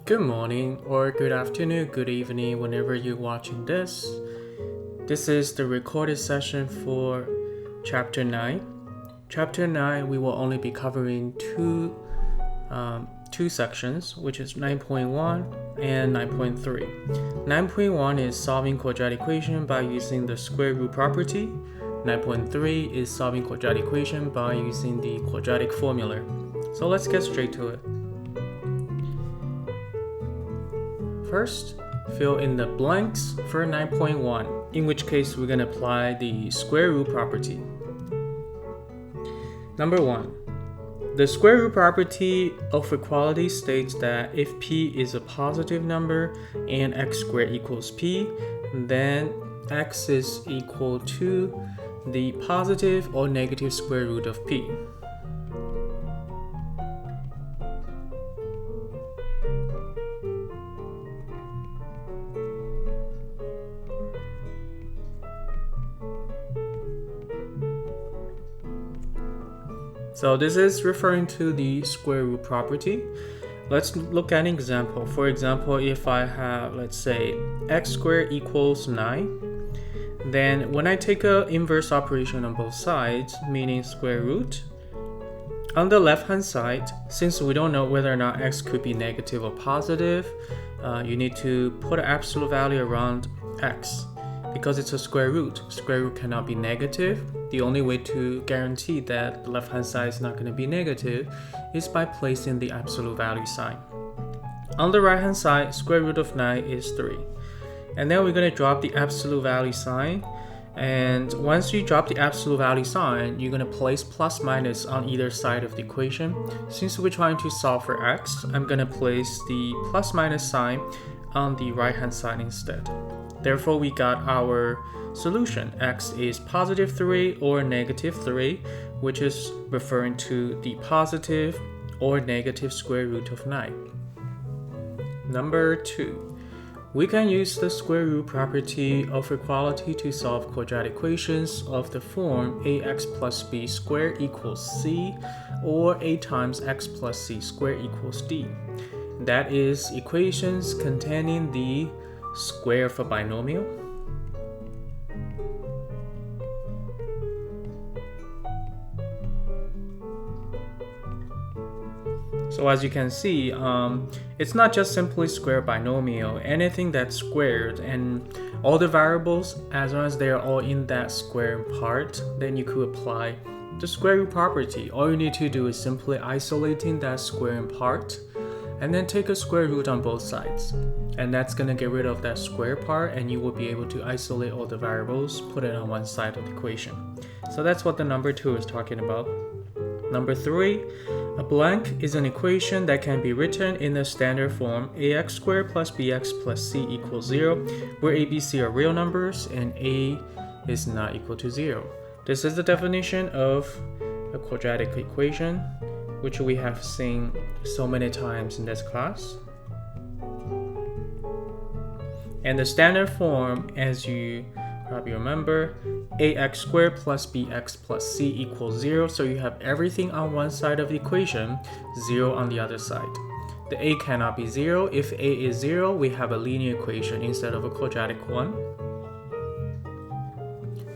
Good morning or good afternoon, good evening, whenever you're watching this. This is the recorded session for Chapter 9. Chapter 9, we will only be covering two sections, which is 9.1 and 9.3. 9.1 is solving quadratic equation by using the square root property. 9.3 is solving quadratic equation by using the quadratic formula. So let's get straight to it. First, fill in the blanks for 9.1, in which case we're going to apply the square root property. Number 1. The square root property of equality states that if p is a positive number and x squared equals p, then x is equal to the positive or negative square root of p. So this is referring to the square root property. Let's look at an example. For example, if I have, let's say, x squared equals 9, then when I take an inverse operation on both sides, meaning square root, on the left-hand side, since we don't know whether or not x could be negative or positive, you need to put an absolute value around x. Because it's a square root cannot be negative. The only way to guarantee that the left-hand side is not going to be negative is by placing the absolute value sign. On the right-hand side, square root of 9 is 3. And then we're going to drop the absolute value sign. And once you drop the absolute value sign, you're going to place plus minus on either side of the equation. Since we're trying to solve for x, I'm going to place the plus minus sign on the right-hand side instead. Therefore, we got our solution. X is positive 3 or negative 3, which is referring to the positive or negative square root of 9. Number 2. We can use the square root property of equality to solve quadratic equations of the form ax plus b squared equals c or a times x plus c squared equals d. That is, equations containing the square of a binomial. So as you can see, it's not just simply square binomial. Anything that's squared and all the variables, as long as they're all in that square part, then you could apply the square root property. All you need to do is simply isolating that square part and then take a square root on both sides. And that's going to get rid of that square part, and you will be able to isolate all the variables, put it on one side of the equation. So that's what the number 2 is talking about. Number 3, a blank is an equation that can be written in the standard form ax squared plus bx plus c equals 0, where a, b, c are real numbers and a is not equal to 0. This is the definition of a quadratic equation, which we have seen so many times in this class. And the standard form, as you probably remember, ax squared plus bx plus c equals 0. So you have everything on one side of the equation, 0 on the other side. The a cannot be 0. If a is 0, we have a linear equation instead of a quadratic one.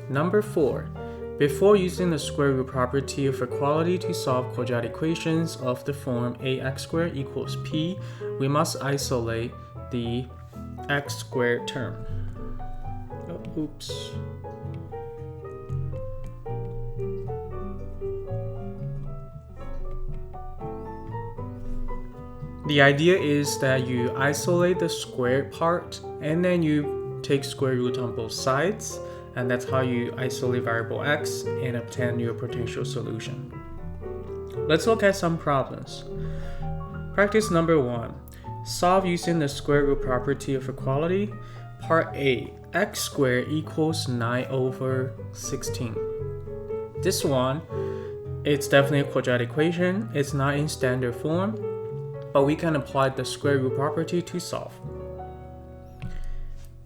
Number 4. Before using the square root property of equality to solve quadratic equations of the form ax squared equals p, we must isolate the x squared term. Oops. The idea is that you isolate the squared part and then you take square root on both sides, and that's how you isolate variable x and obtain your potential solution. Let's look at some problems. Practice number 1. Solve using the square root property of equality. Part A, x squared equals 9 over 16. This one, it's definitely a quadratic equation. It's not in standard form, but we can apply the square root property to solve.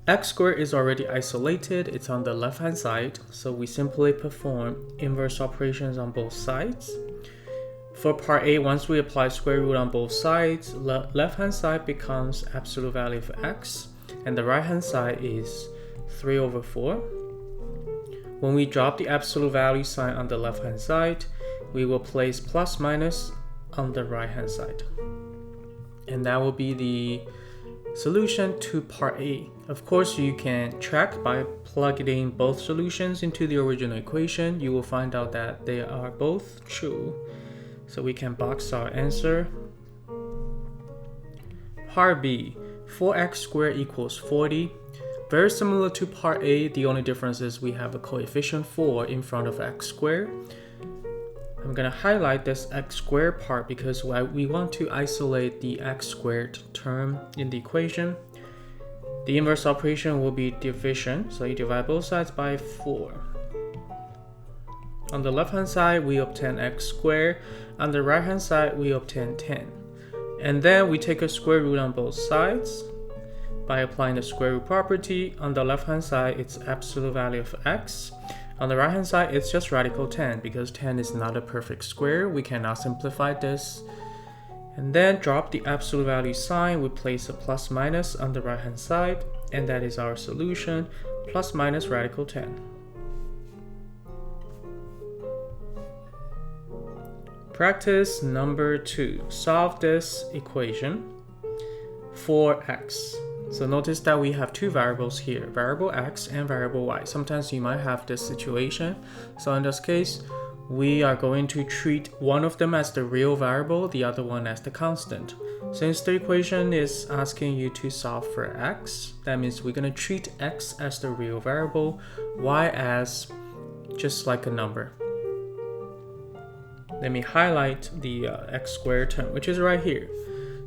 X squared is already isolated. It's on the left-hand side, so we simply perform inverse operations on both sides. For part A, once we apply square root on both sides, left-hand side becomes absolute value of x, and the right-hand side is 3 over 4. When we drop the absolute value sign on the left-hand side, we will place plus minus on the right-hand side. And that will be the solution to part A. Of course, you can check by plugging in both solutions into the original equation. You will find out that they are both true. So we can box our answer. Part B, 4x squared equals 40. Very similar to part A, the only difference is we have a coefficient 4 in front of x squared. I'm going to highlight this x squared part because we want to isolate the x squared term in the equation. The inverse operation will be division, so you divide both sides by 4. On the left hand side, we obtain x squared. On the right hand side, we obtain 10. And then we take a square root on both sides by applying the square root property. On the left hand side, it's absolute value of x. On the right hand side, it's just radical 10 because 10 is not a perfect square. We cannot simplify this. And then drop the absolute value sign. We place a plus minus on the right hand side, and that is our solution, plus minus radical 10. Practice number 2. Solve this equation for x. So notice that we have two variables here, variable x and variable y. Sometimes you might have this situation. So in this case, we are going to treat one of them as the real variable, the other one as the constant. Since the equation is asking you to solve for x, that means we're going to treat x as the real variable, y as just like a number. Let me highlight the x squared term, which is right here.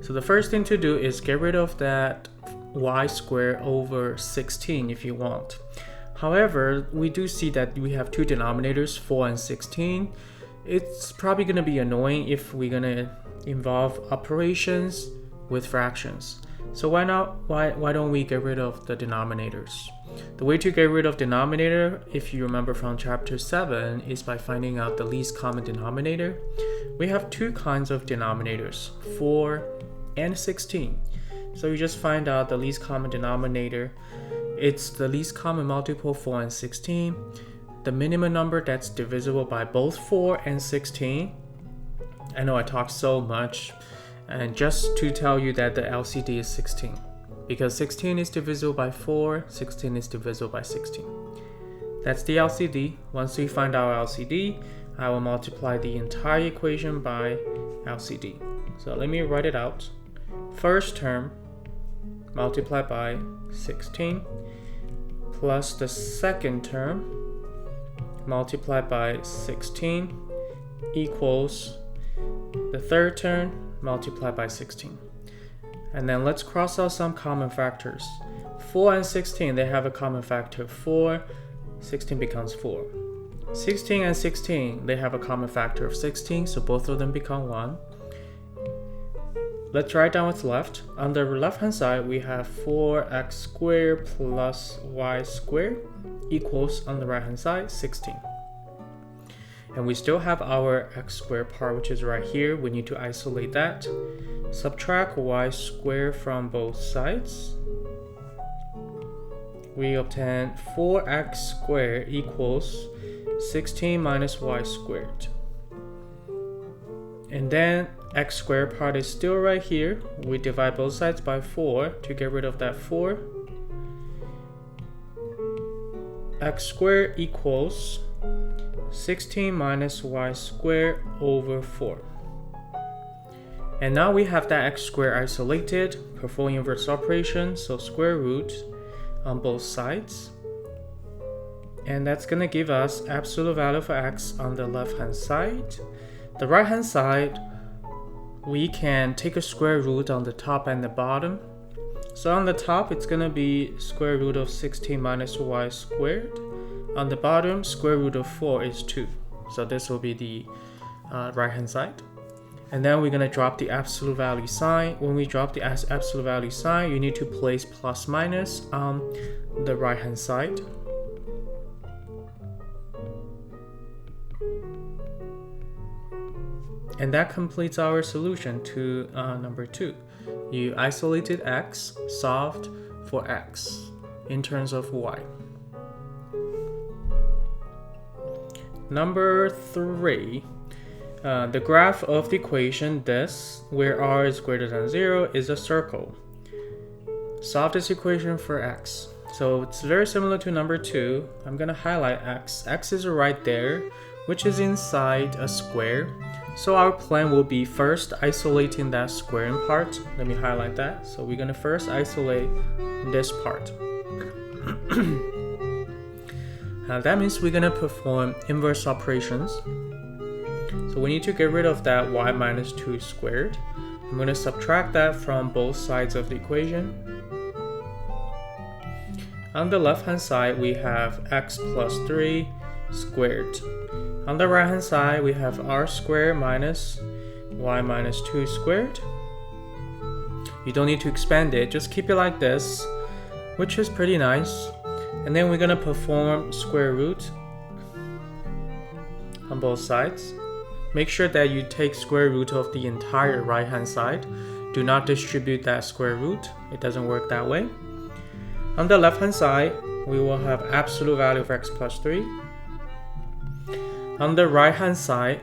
So the first thing to do is get rid of that y squared over 16 if you want. However, we do see that we have two denominators, 4 and 16. It's probably going to be annoying if we're going to involve operations with fractions. So why don't we get rid of the denominators? The way to get rid of denominator, if you remember from chapter 7, is by finding out the least common denominator. We have two kinds of denominators, 4 and 16. So you just find out the least common denominator. It's the least common multiple 4 and 16. The minimum number that's divisible by both 4 and 16. I know I talk so much, and just to tell you that the LCD is 16. Because 16 is divisible by 4, 16 is divisible by 16. That's the LCD. Once we find our LCD, I will multiply the entire equation by LCD. So let me write it out. First term multiplied by 16 plus the second term multiplied by 16 equals the third term multiplied by 16. And then let's cross out some common factors. 4 and 16, they have a common factor of 4. 16 becomes 4. 16 and 16, they have a common factor of 16, so both of them become 1. Let's write down what's left. On the left-hand side, we have 4x squared plus y squared equals, on the right-hand side, 16. And we still have our x squared part, which is right here. We need to isolate that. Subtract y squared from both sides. We obtain 4x squared equals 16 minus y squared. And then x squared part is still right here. We divide both sides by 4 to get rid of that 4. X squared equals 16 minus y squared over 4. And now we have that x squared isolated, perform inverse operation, so square root on both sides. And that's going to give us absolute value for x on the left hand side. The right hand side, we can take a square root on the top and the bottom. So on the top, it's going to be square root of 16 minus y squared. On the bottom, square root of 4 is 2. So this will be the right hand side. And then we're going to drop the absolute value sign. When we drop the absolute value sign, you need to place plus minus on the right hand side. And that completes our solution to number 2. You isolated x, solved for x in terms of y. Number 3, the graph of the equation this, where r is greater than 0, is a circle. Solve this equation for x. So it's very similar to number 2. I'm going to highlight x. X is right there, which is inside a square. So our plan will be first isolating that squaring part. Let me highlight that. So we're going to first isolate this part. That means we're going to perform inverse operations. So we need to get rid of that y minus 2 squared. I'm going to subtract that from both sides of the equation. On the left hand side, we have x plus 3 squared. On the right hand side, we have r squared minus y minus 2 squared. You don't need to expand it, just keep it like this, which is pretty nice. And then we're going to perform square root on both sides. Make sure that you take square root of the entire right hand side. Do not distribute that square root, it doesn't work that way. On the left hand side, we will have absolute value of x plus 3. On the right hand side,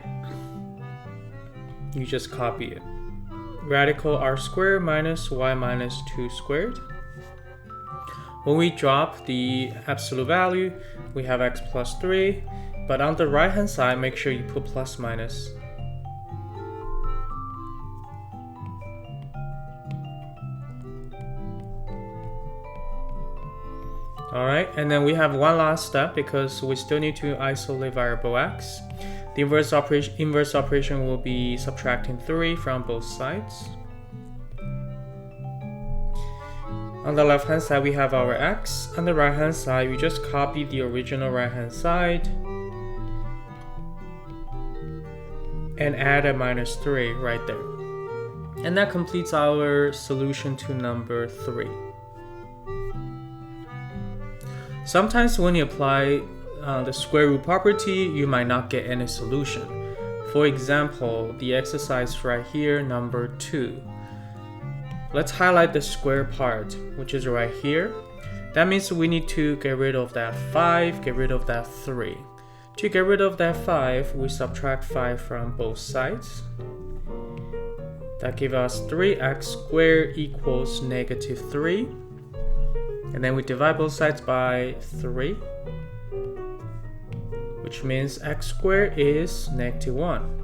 you just copy it. Radical r squared minus y minus 2 squared. When we drop the absolute value, we have x plus 3, but on the right hand side, make sure you put plus minus. Alright, and then we have one last step because we still need to isolate variable x. The inverse operation will be subtracting 3 from both sides. On the left hand side, we have our x. On the right hand side, we just copy the original right hand side and add a minus 3 right there. And that completes our solution to number 3. Sometimes when you apply the square root property, you might not get any solution. For example, the exercise right here, number 2. Let's highlight the square part, which is right here. That means we need to get rid of that 5, get rid of that 3. To get rid of that 5, we subtract 5 from both sides. That gives us 3x squared equals negative 3. And then we divide both sides by 3, which means x squared is negative 1.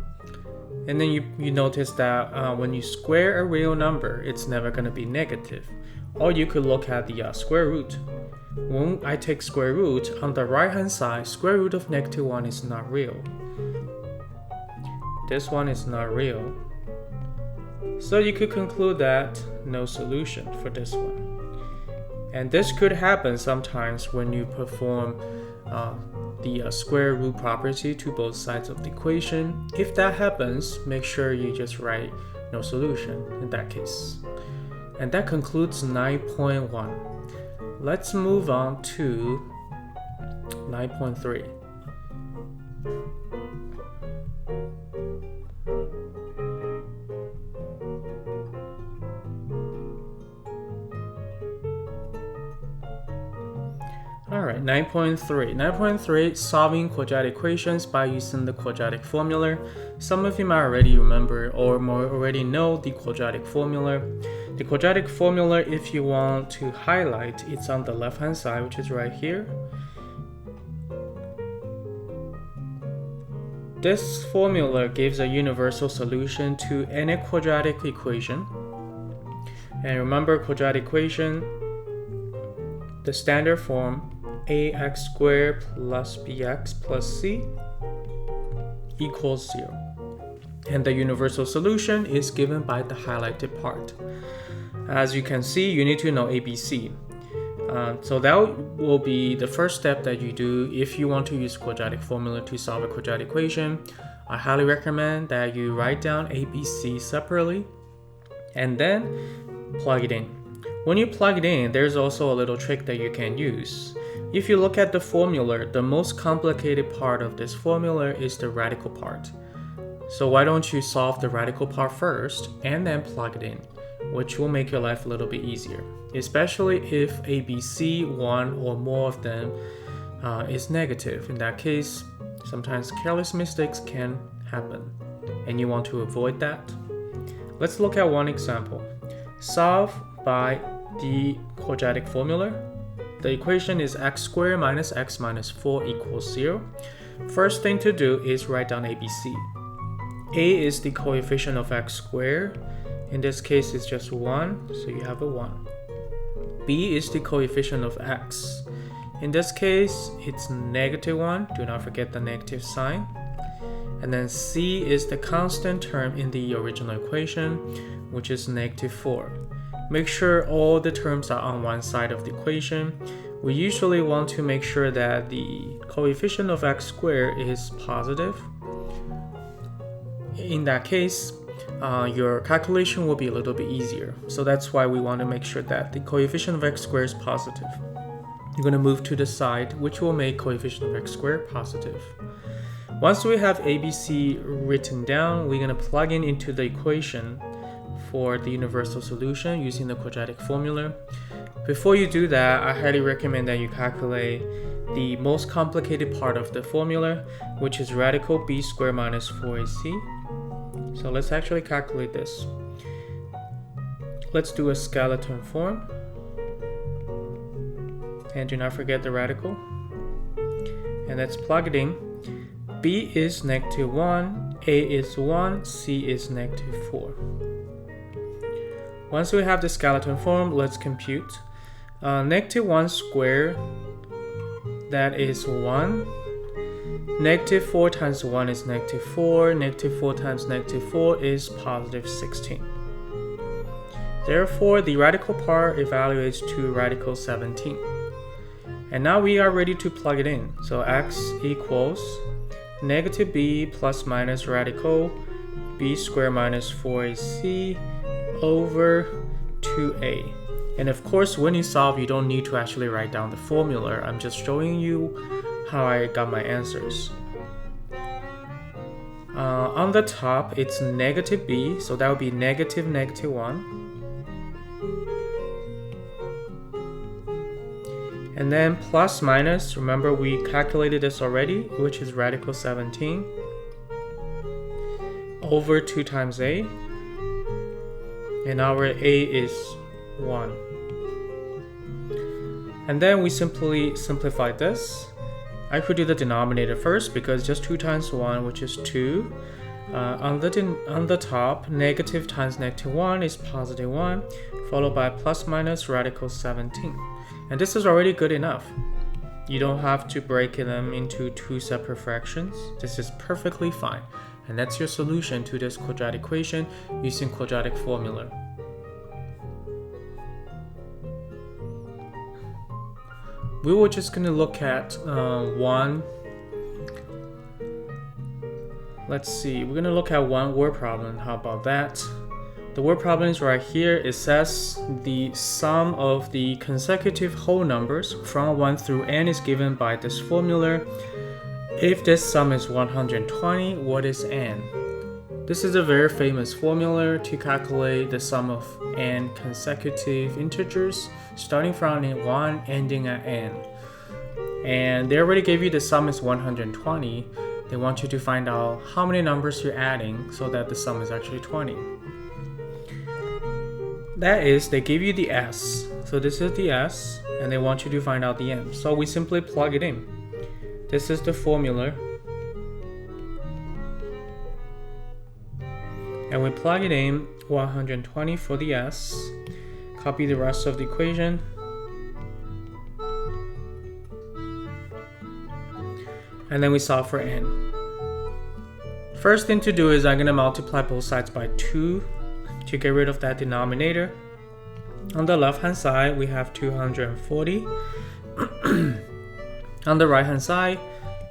And then you notice that when you square a real number, it's never going to be negative. Or you could look at the square root. When I take square root, on the right hand side, square root of negative 1 is not real. This one is not real. So you could conclude that no solution for this one. And this could happen sometimes when you perform the square root property to both sides of the equation. If that happens, make sure you just write no solution in that case. And that concludes 9.1. Let's move on to 9.3. Alright, 9.3. 9.3, solving quadratic equations by using the quadratic formula. Some of you might already remember or already know the quadratic formula. The quadratic formula, if you want to highlight, it's on the left hand side, which is right here. This formula gives a universal solution to any quadratic equation. And remember, quadratic equation, the standard form, ax squared plus bx plus c equals 0. And the universal solution is given by the highlighted part. As you can see, you need to know ABC. So that will be the first step that you do if you want to use quadratic formula to solve a quadratic equation. I highly recommend that you write down ABC separately and then plug it in. When you plug it in, there's also a little trick that you can use. If you look at the formula, the most complicated part of this formula is the radical part. So why don't you solve the radical part first and then plug it in, which will make your life a little bit easier, especially if ABC, one or more of them, is negative. In that case, sometimes careless mistakes can happen, and you want to avoid that. Let's look at one example. Solve by the quadratic formula. The equation is x squared minus x minus 4 equals 0. First thing to do is write down ABC. A is the coefficient of x squared. In this case, it's just 1, so you have a 1. B is the coefficient of x. In this case, it's -1. Do not forget the negative sign. And then C is the constant term in the original equation, which is -4. Make sure all the terms are on one side of the equation. We usually want to make sure that the coefficient of x squared is positive. In that case, your calculation will be a little bit easier. So that's why we want to make sure that the coefficient of x squared is positive. You're going to move to the side, which will make coefficient of x squared positive. Once we have ABC written down, we're going to plug in into the equation for the universal solution using the quadratic formula. Before you do that, I highly recommend that you calculate the most complicated part of the formula, which is radical b squared minus 4ac. So let's actually calculate this. Let's do a skeleton form. And do not forget the radical. And let's plug it in. B is -1, A is 1, C is -4. Once we have the skeleton form, let's compute. -1 squared, that is 1. -4 times 1 is -4. -4 times -4 is +16. Therefore, the radical part evaluates to radical 17. And now we are ready to plug it in. So x equals -b plus minus radical b squared minus 4ac over 2a. And of course, when you solve, you don't need to actually write down the formula. I'm just showing you how I got my answers. On the top, it's -b, so that would be -1. And then plus minus, remember we calculated this already, which is radical 17 over 2 times a. And our a is 1. And then we simply simplify this. I could do the denominator first because just 2 times 1, which is 2. On the top, negative times -1 is +1, followed by plus minus radical 17. And this is already good enough. You don't have to break them into 2 separate fractions. This is perfectly fine. And that's your solution to this quadratic equation using quadratic formula. We were just going to look at one. Let's see, we're going to look at one word problem. How about that? The word problem is right here. It says the sum of the consecutive whole numbers from 1 through n is given by this formula. If this sum is 120, what is n? This is a very famous formula to calculate the sum of n consecutive integers starting from 1 ending at n. And they already gave you the sum is 120. They want you to find out how many numbers you're adding so that the sum is actually 20. That is, they give you the s. So this is the s, and they want you to find out the m. So we simply plug it in. This is the formula. And we plug it in, 120 for the s. Copy the rest of the equation. And then we solve for n. First thing to do is I'm going to multiply both sides by 2 to get rid of that denominator. On the left hand side, we have 240. On the right hand side,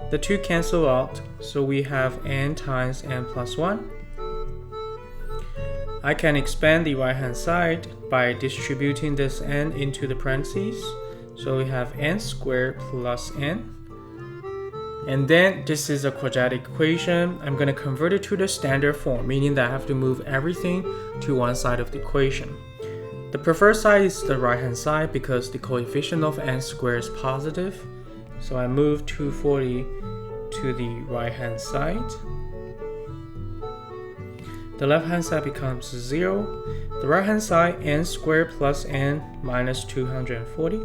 the 2 cancel out, so we have n times n plus 1. I can expand the right hand side by distributing this n into the parentheses. So we have n squared plus n. And then this is a quadratic equation. I'm going to convert it to the standard form, meaning that I have to move everything to one side of the equation. The preferred side is the right hand side because the coefficient of n squared is positive. So I move 240 to the right hand side. The left hand side becomes 0. The right hand side, n squared plus n minus 240.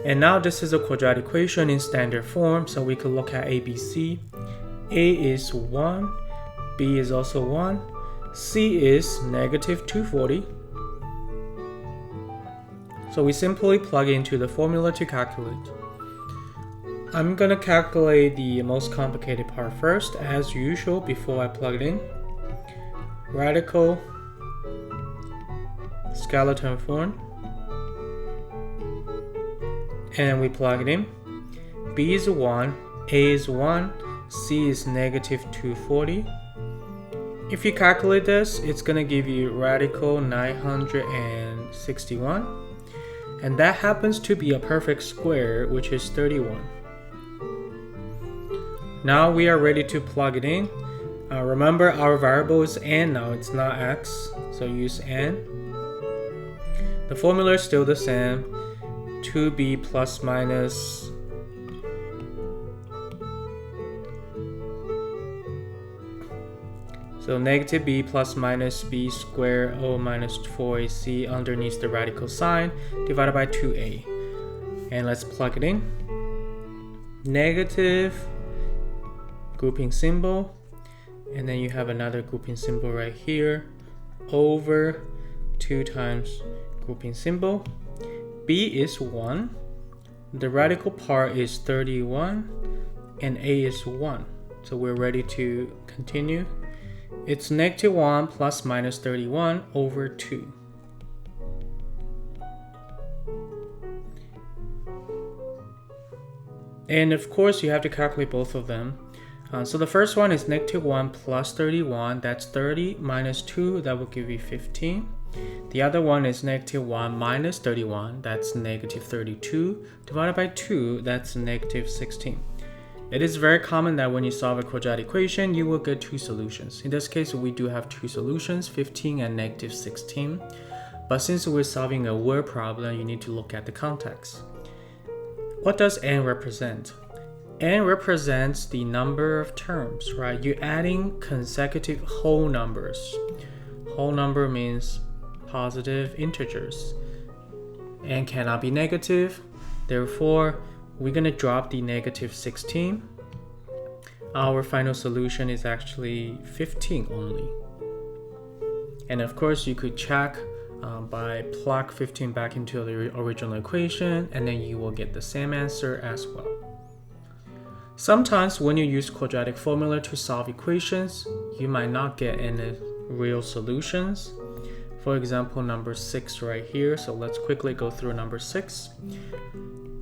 And now this is a quadratic equation in standard form, so we could look at A, B, C. A is 1, B is also 1, C is negative 240. So we simply plug into the formula to calculate. I'm going to calculate the most complicated part first, as usual, before I plug it in. Radical skeleton form. And we plug it in. B is 1, A is 1, C is negative 240. If you calculate this, it's going to give you radical 961. And that happens to be a perfect square, which is 31. Now we are ready to plug it in. Remember, our variable is n now, it's not x, so use n. The formula is still the same. 2b plus minus so negative b plus minus b squared o minus 4ac underneath the radical sign divided by 2a. And let's plug it in. Negative grouping symbol, and then you have another grouping symbol right here over 2 times grouping symbol. B is 1, the radical part is 31, and A is 1. So we're ready to continue. It's negative 1 plus minus 31 over 2. And of course, you have to calculate both of them. So the first one is negative 1 plus 31, that's 30 minus 2, that will give you 15. The other one is negative 1 minus 31, that's negative 32, divided by 2, that's negative 16. It is very common that when you solve a quadratic equation, you will get 2 solutions. In this case, we do have 2 solutions, 15 and negative 16. But since we're solving a word problem, you need to look at the context. What does n represent? N represents the number of terms, right? You're adding consecutive whole numbers. Whole number means positive integers. N cannot be negative, therefore we're going to drop the negative 16. Our final solution is actually 15 only. And of course you could check by plug 15 back into the original equation, and then you will get the same answer as well. Sometimes when you use quadratic formula to solve equations, you might not get any real solutions. For example, number 6 right here. So let's quickly go through number 6.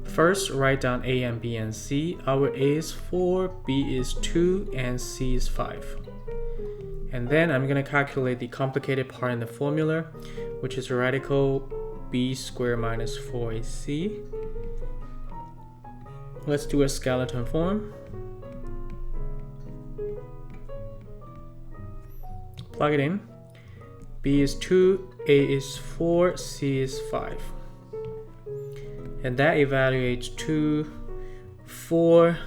First, write down A and B and C. Our A is 4, B is 2, and C is 5. And then I'm going to calculate the complicated part in the formula, which is radical b squared minus 4ac. Let's do a skeleton form. Plug it in. B is 2, A is 4, C is 5. And that evaluates to 4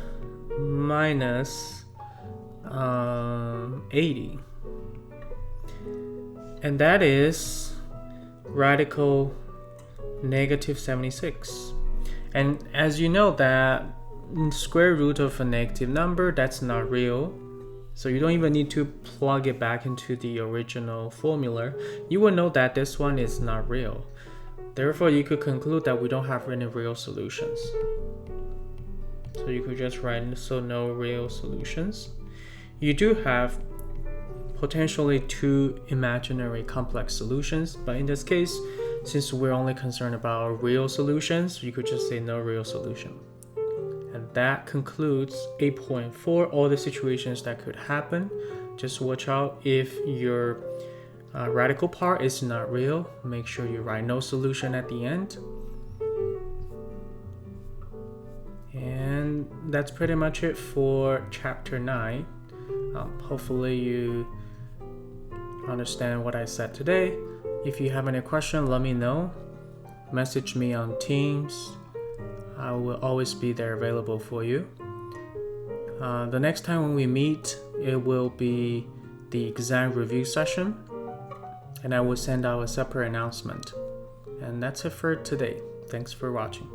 minus 80. And that is radical negative 76. And as you know that square root of a negative number, that's not real. So you don't even need to plug it back into the original formula. You will know that this one is not real. Therefore, you could conclude that we don't have any real solutions. So you could just write, so no real solutions. You do have potentially 2 imaginary complex solutions, but in this case, since we're only concerned about real solutions, you could just say no real solution. And that concludes 8.4, all the situations that could happen. Just watch out if your radical part is not real. Make sure you write no solution at the end. And that's pretty much it for chapter 9. Hopefully you understand what I said today. If you have any question, let me know. Message me on Teams. I will always be there available for you. The next time when we meet, it will be the exam review session, and I will send out a separate announcement. And that's it for today. Thanks for watching.